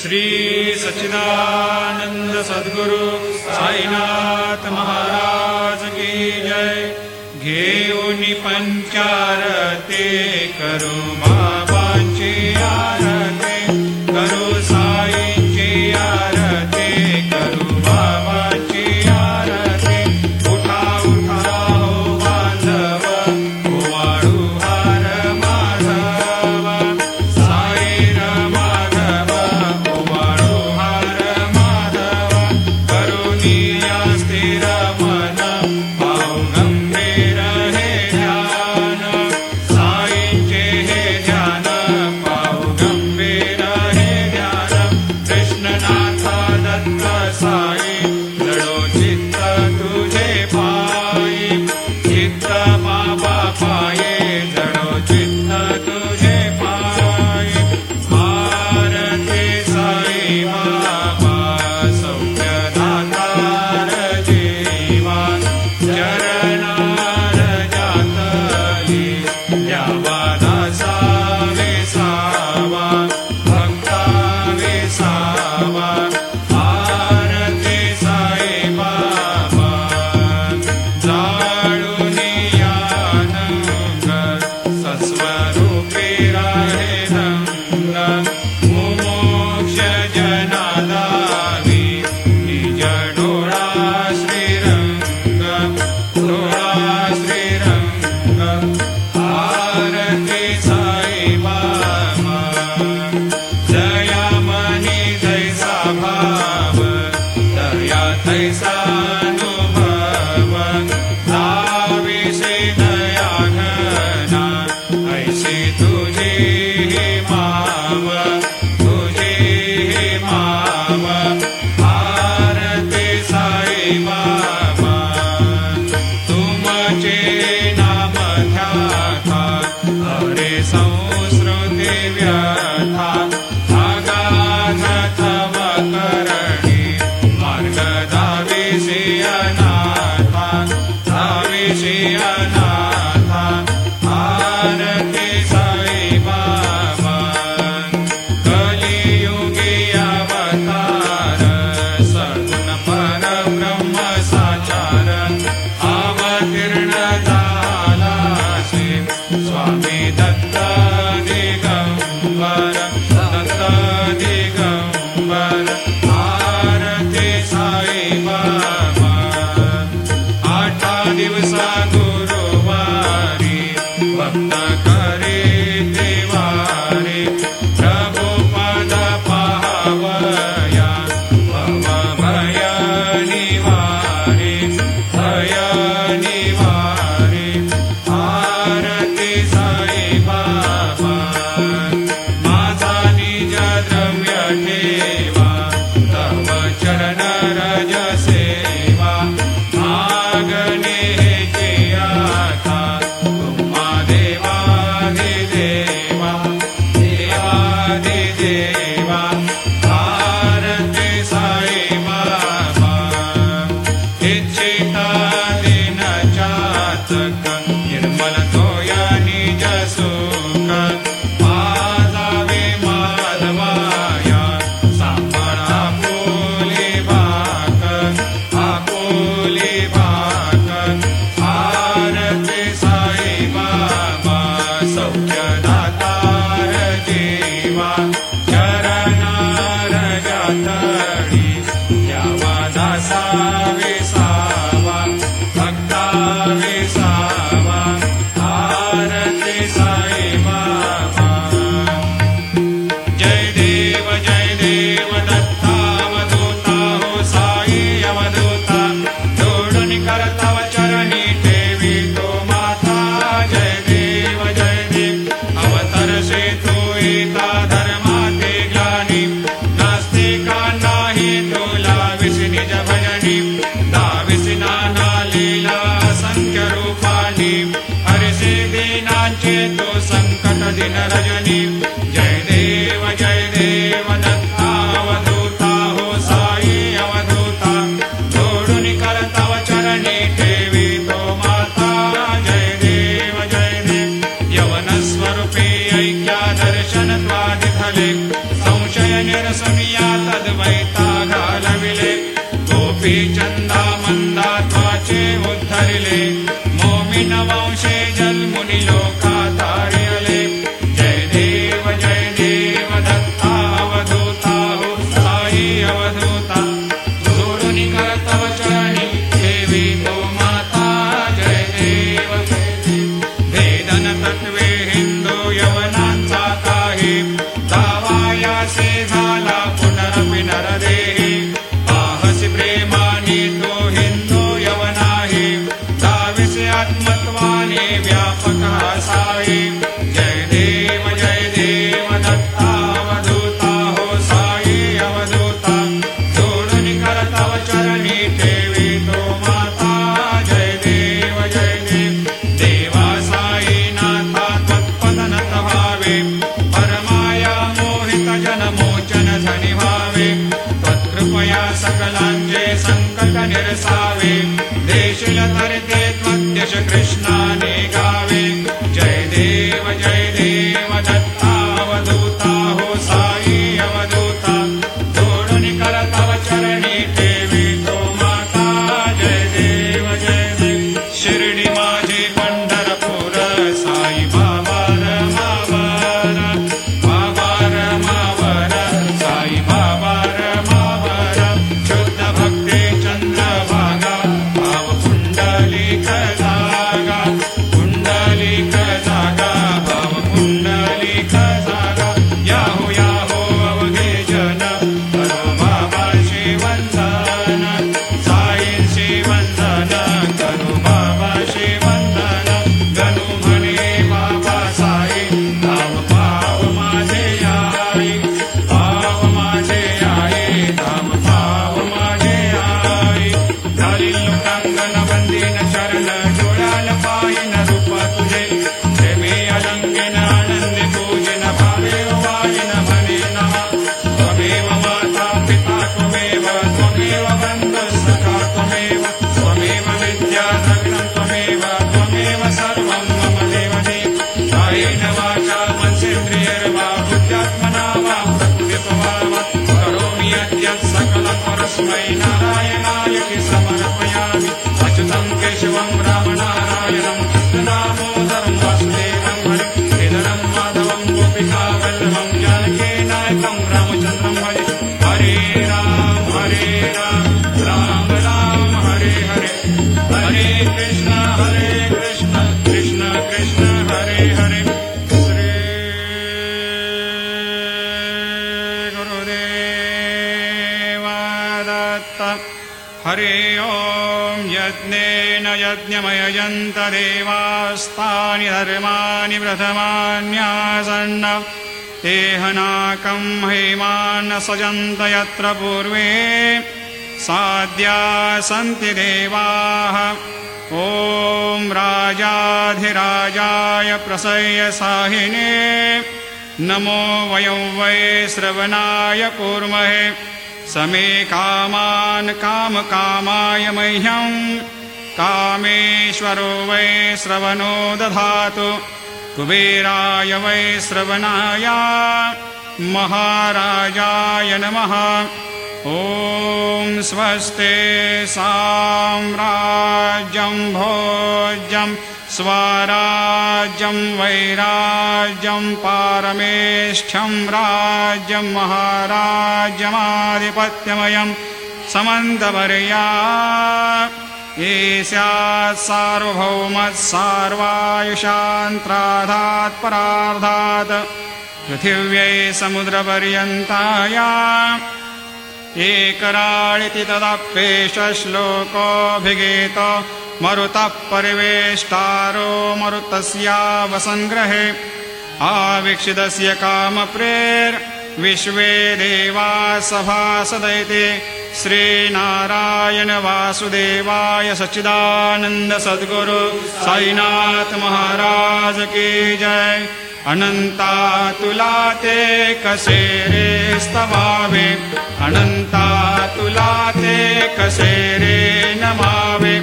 श्री सच्चिदानंद सद्गुरु साईनाथ महाराज की जय। घेऊनी पंचारते करू बाबांची आरती, करू साईंची आरती, करू बाबांची आरती। उठा उठा हो बांधव, ओवाळू हार माधव, साई माधव, ओवाळू हार माधव। करुणी या स्थिर मन, पाहू गंभीर हे ध्यान, साईंचे हे ध्यान, पाहू गंभीर हे ध्यान। कृष्णनाथ दत्त साई, जडो चित्त तुझे पायी, चित्त बाबा पाये, जडो चित्त तुझे पायी। आरती साई बाबा, सौख्यदातार जीवा, चरणार जातली, द्यावा दासा विसावा, भक्ता विसावा। आरती साई बाबा, जाळूनी यानंग, सस्वरूपी राहे रंग, मुमोक्ष जनादावी, निज डोळा श्रीरंग, डोळा श्रीरंग। आरती साई बाबा, जया मनी जैसा भाव, दया तैसा अनुभव, दाविसे दया घना, ऐसी तुझी ही माव, तुझी ही माव। आरती साई बाबा, तुमचे नाम ध्याता, हरे संस्कृती व्यथा, अगाध तव करणी, मार्ग दाविसी अनाथा, दाविसी अनाथा। आरती साई बाबा, कलियुगी अवतार, सगुण परब्रह्म साचार, अवतीर्ण झालासे, स्वामी दत्त दिगंबर, दत्त दिगंबर। आरती साई बाबा, 8 दिवसा गुरुवारी, भक्त करे देवारे, प्रभु पद पावया, भव भय निवारे, भय निवारे। आरती साई बाबा, माझा निज द्रव्य ठेवा, तव चरण रज सेवा, मागणे हेची आता, तुम्हा देवादिदेवा, देवादिदेवा। आरती साई बाबा, इच्छिता दिन चातक, निर्मल तोया निज सुख, पाजावे माधवाया, सांभाळा आपुली बाक, आपुली बाक। आरती साई बाबा, सौख्यदातार जीवा, चरण संशय निरसनिया तद्वैता घालविले गोपी चंदा मंदा त्वाचे उद्धरिले मोमिन वंशे जन्मुनि लोका तारियले जय देव दत्ता अवधूता हो साई अवधूता जोडुनि कर तव चरणी देवी तो माता जय देव वेदन तत्वे हिंदू यवनांचा काही दावायासे झाला पुनरपि नरदेही पाहसी प्रेमाने तो हिंदू यवनाही दाविसे आत्मत्वाने व्यापक असावे जय देव दत्ता अवधूता हो साई अवधूता जोडुनि कर तव चरणी ठेवी तो माता जय देव देवा साई नाथा त्वत्पदनत भावे परमाया मोहित जनमोचन झनि भावे त्वत्कृपया सकलांचे संकट निरसावे देशील तरते त्वद्यश कृष्णाने गावे जय देव दत्ता अवधूता हो साई अवधूता जोडुनि कर तव चरणी ठेवी तो माता जय देव शिर्डी माझे पंढरपूर साई बाबा रमावर साई बाबा रमावर शुद्ध भक्ती चंद्रभागा भाव पुंडलिक जागा भाव पुंडलिक जागा याहो अवघे जन करो बाबा शिवंदन साईंशी वंदन करो बाबा शिवंदन गणू म्हणे बाबा साई धाम पाव माझे आई धाम पाव माझे आई झाली लोकांगण वंदीन चरण जोडाल पायन रूप तुझे प्रेमे अलंकेन आनंदे पूजन भावे वायन म्हणे नमः त्वमेव माता पिता त्वमेव बन्धु सखा त्वमेव विद्या द्रविणं त्वमेव सर्वं मम देवते कायेन वाचा मनसेन्द्रियैर्वा बुद्ध्यात्मना वा प्रकृतिस्वभावा करोमि यद्यत् सकलं परस्मै नारायणाय समर्पयामि अच्युतं केशवं रामनारायणं कृष्णदामोदरं वासुदेवं हरिधरं माधवं गोपिकावल्लभं जानकीनायकं रामचन्द्रं हरे राम राम हरे हरे हरे कृष्ण कृष्ण कृष्ण हरे हरे श्री गुरुदेव दत्त हरि ओम यज्ञेन यज्ञमयजन्त देवास्तानि धर्माणि प्रथमान्यासन्न तेहनाकं हेमान् सजन्त यत्र पूर्वे साद्या सन्ति देवाः ॐ राजाधिराजाय प्रसह्य साहिने नमो वयं वै श्रवणाय कूर्महे समे कामान् कामकामाय मह्यं कामेश्वरो वै श्रवणो दधातु कुबेराय वै श्रवणाय महाराजाय नमः ॐ स्वस्ते साम्राज्यं भोज्यं स्वराज्यं वैराज्यं पारमेष्ठ्यं राज्यं महाराज्यमाधिपत्यमयं समन्तवर्या ईस्यात् सार्वभौमत् सार्वायुषान्त्राधात् परार्धात् पृथिव्यै समुद्रपर्यन्ताया एकराळिति तदप्येष श्लोकोऽभिगीतो मरुतः परिवेष्टारो मरुतस्यावसङ्ग्रहे आवीक्षितस्य कामप्रेर्विश्वे देवा सभासदैते श्रीनारायण वासुदेवाय सच्चिदानंद सद्गुरु साईनाथ महाराज की जय। अनंता तुला ते कसे रे स्तवावे, अनंता तुला ते कसे रे नमावे,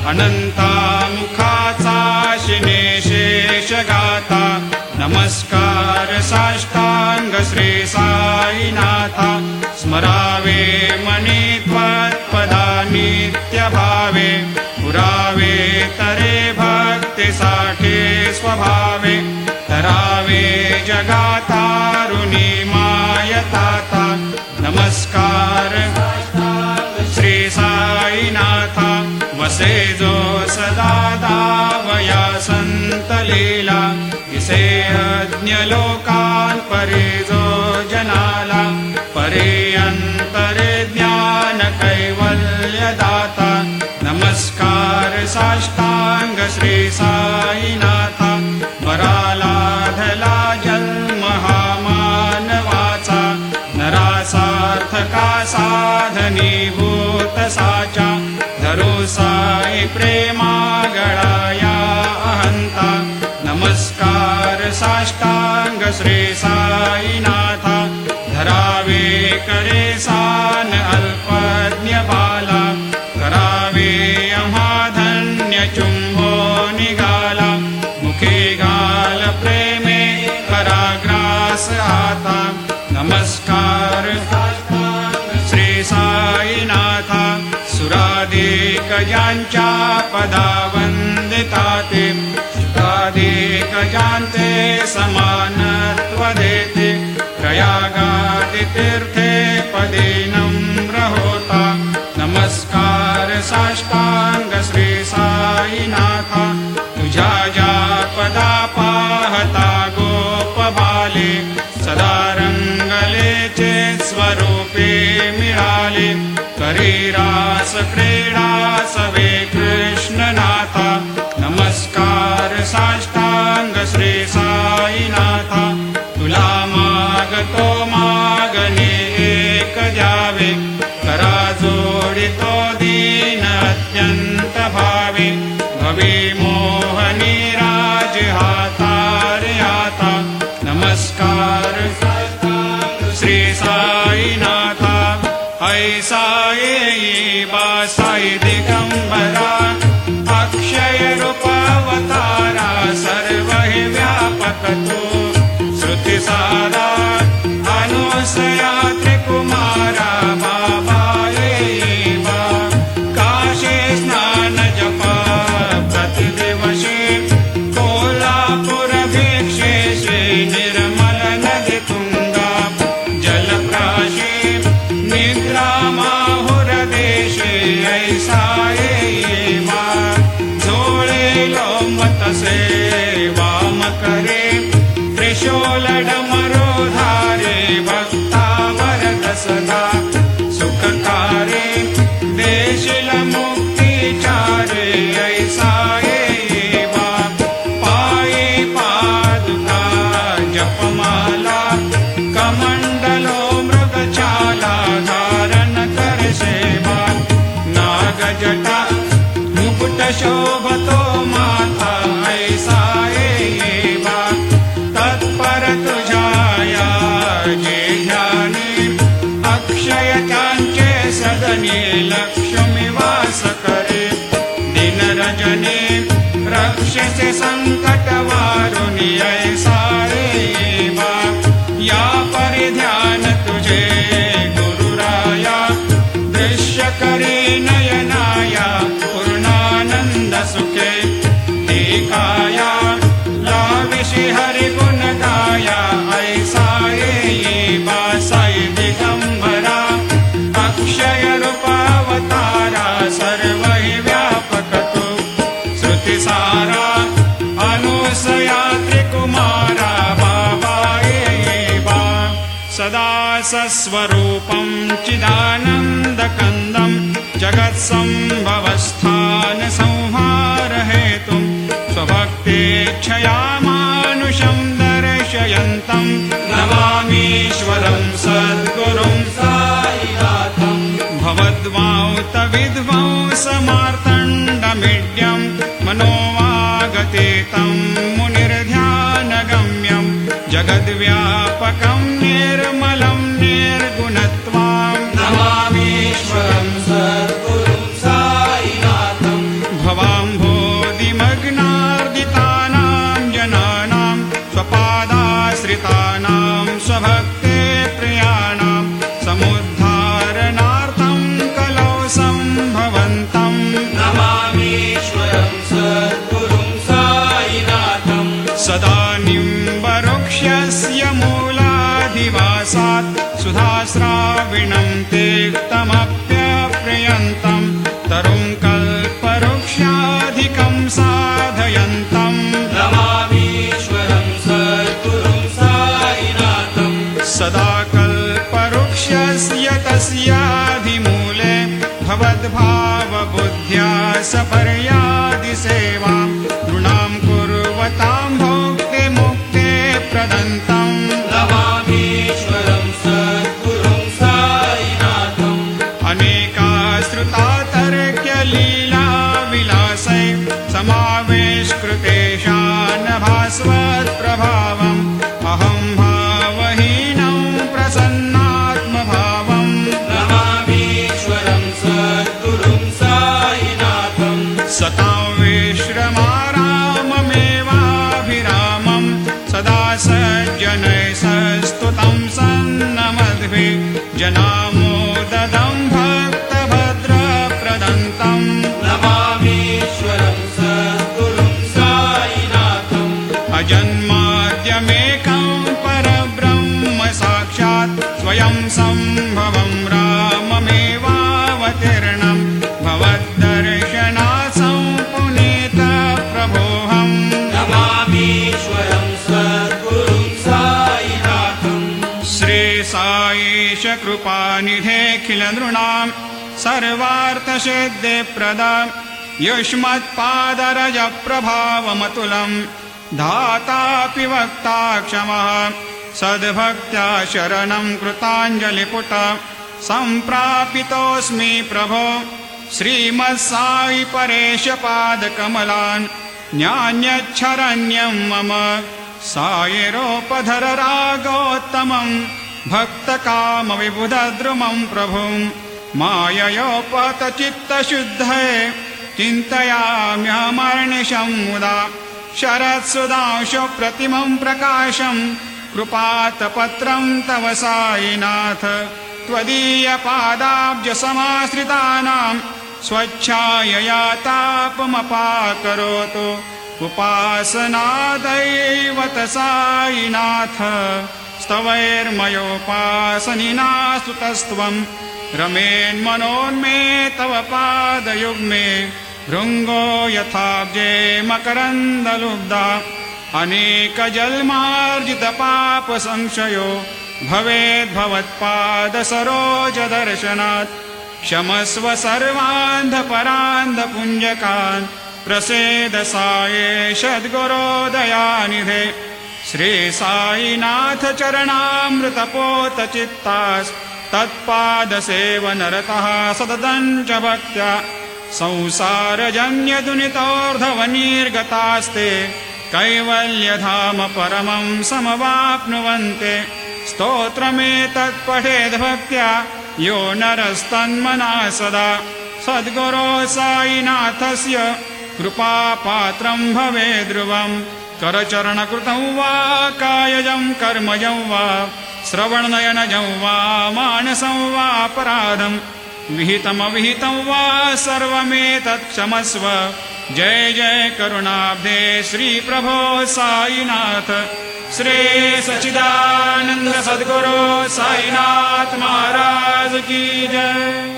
अनंता मुखाचा शिने शेष गाता, नमस्कार साष्टांग श्री साईनाथ जगातारुणी मायताता नमस्कार श्री साईनाथा वसे जो सदा दावया संत लीला दिसे अज्ञ लोकान परे जो जनाला परे अंतरे ज्ञान कैवल्य दाता नमस्कार साष्टांग श्री साईनाथा परालाधला जन्म हा मानवाचा नरासार्थका साधनीभूत साचा धरो साई प्रेमा गळाया अहंता नमस्कार साष्टांग श्री साईनाथा धरावे करे सान अल्पज्ञ बाला करावे आम्हा धन्य चुंबो निघाला मुखे घाल प्रेमे कराग्रास आता नमस्कार श्री साईनाथा सुराधिक ज्यांच्या पदा वंदिता ते सुराधिक ज्यांचे समानत्व देते प्रयागादि तीर्थे पदे नम्र होता नमस्कार साष्टांग श्री साईनाथा तुझ्या ज्या पदा पाहता गोप बाले सदा रंगलेचे स्वरूपे मिळाले करी रास क्रीडा सवे कृष्णनाथा नमस्कार साष्टांग श्री साईनाथा तुला मागतो मागणे एक द्यावे करा जोडितो दीन अत्यंत भावे भवे मोहनी राज हातारे आता नमस्कार श्री साईनाथा ऐसा येई बा साई दिगंबरा अक्षय रूपावतारा सर्व हि व्यापक तो श्रुती सारा अनुसया त्रिकुमारा बाबा येई बा काशी स्नान जप प्रतिदिवशी कोल्हापूर भिक्षेशी निर्मल नदी तुंगा जलप्राशी निद्रा माहुर देशे ऐसा येई बा झोळे लोमतसे वाम करे त्रिशूल डमरो धारे भक्तावर दसदा सुखकारे देशिल मुक्तिचारे ऐसा येई बा पायी पादुका जपमाला कमंडलो मृगछाला धारण कर सेवा नागजटा मुकुट शोभतो माथा ऐसा येई बा तत्पर तुझाया जे ध्यानी अक्षय त्यांचे सदने लक्ष्मी वास करे दिन रजनी रक्षसे संकट वारुणी ऐसा येई बा या परिध्यान तुझे गुरुराया दृश्य करी नयनाया पूर्णानंद सुखे काया लाविषि हरि गुण गाया ऐसा येई बा साई दिगंबरा अक्षय रूपावतारा सर्व हि व्यापक तो श्रुती सारा अनुसया त्रिकुमारा बाबा येई बा सदा सस्वरूपं चिदानन्दकन्दं जगत्सम्भवस्थान संहार हेतुं स्वभक्तेच्छया मानुषं दर्शयन्तं नमामीश्वरं सद्गुरुं साईनाथं भवद्वांतविध्वंसमार्तण्डमीड्यं मनोवागतीतं मुनिर्ध्यानगम्यं जगद्व्यापकं निर्मलं निर्गुणत्वां नमामीश्वरं सद्गुरुं साईनाथं भवाम्भोधिमग्नार्दितानां जनानां स्वपादाश्रितानां स्वभक्ते प्रियाणां समुद्धारणार्थं कलौ सम्भवन्तं नमामीश्वरं सद्गुरुं साईनाथं सदा निम्बवृक्षस्य रसात् सुधास्राविणं तीक्तमप्यप्रियन्तं तरुं कल्पवृक्षाधिकं साधयन्तं नमामीश्वरं सद्गुरुं साईनाथं सदा कल्पवृक्षस्य तस्याधिमूले भवद्भावबुद्ध्या सपर्यादिसेवां नृणां कुर्वतां भोक्तिमुक्ते प्रदन्तं नमामीश्वरं सद्गुरुं साईनाथं अनेकाश्रुता तर्क्यलीलाविलासै समावेशकृतेषान् भास्वत्प्रभावम् अहं भावहीनं प्रसन्नात्मभावम् नमामीश्वरं सद्गुरुं साईनाथं सतां विश्रमाराममेवाभिरामं सदा सज्जनैः सस्तुतं सन्नमद्भिः जनामोददं भक्तभद्रप्रदन्तं नमामीश्वरं सद्गुरुं साईनाथं अजन्माद्यमेकं परब्रह्म साक्षात् स्वयं सम्भवं राममेवावतीर्णं भवद्दर्शनात् सम्पुनीतप्रभोऽहम् नमामीश्वरं सद्गुरुं साईनाथं श्रीसाईश कृपानिधेऽखिलनृणां सर्वार्थसिद्धिप्रदं युष्मत्पादरजप्रभावमतुलं धातापि वक्ता क्षमः सद्भक्त्या शरणं कृताञ्जलिपुट सम्प्रापितोऽस्मि प्रभो श्रीमत्साई परेशपादकमलान् न्यान्यच्छरण्यं मम सायिरोपधर रागोत्तमं भक्तकामविबुधद्रुमं प्रभुं माययोपतचित्तशुद्धये चिन्तयाम्यहमर्निशं मुदा शरत्सुधांशुप्रतिमं प्रकाशं कृपातपत्रं तव साईनाथ त्वदीयपादाब्जसमाश्रितानां स्वच्छायया तापमपाकरोतु उपासनादैवत साईनाथ स्तवैर्मयोपासनिना स्तुतस्त्वं रमेन्मनोन्मे तव पादयुग्मे भृङ्गो यथाब्जे मकरन्दलुब्धा अनेकजन्मार्जितपापसंशयो भवेद्भवत्पादसरोजदर्शनात् क्षमस्व सर्वान्धपरान्धपुञ्जकान् प्रसेद साये सद्गुरोदयानिधे श्रीसाईनाथ चरणामृतपोतचित्तास् तत्पादसेवनरतः सततं च भक्त्या संसारजन्यदुनितोर्धवनिर्गतास्ते कैवल्यधाम परमं समवाप्नुवन्ते स्तोत्रमेतत्पठेद्भक्त्या यो नरस्तन्मना सदा सद्गुरो साईनाथस्य कृपापात्रं भवेद्ध्रुवं करचरणकृतं वा कायजं कर्मजं वा श्रवणनयनजं वा मानसं वा अपराधं विहितमविहितं वा सर्वमेतत् क्षमस्व जय जय करुणाब्धे श्री प्रभो साईनाथ श्री सच्चिदानंद सद्गुरु साईनाथ महाराज की जय।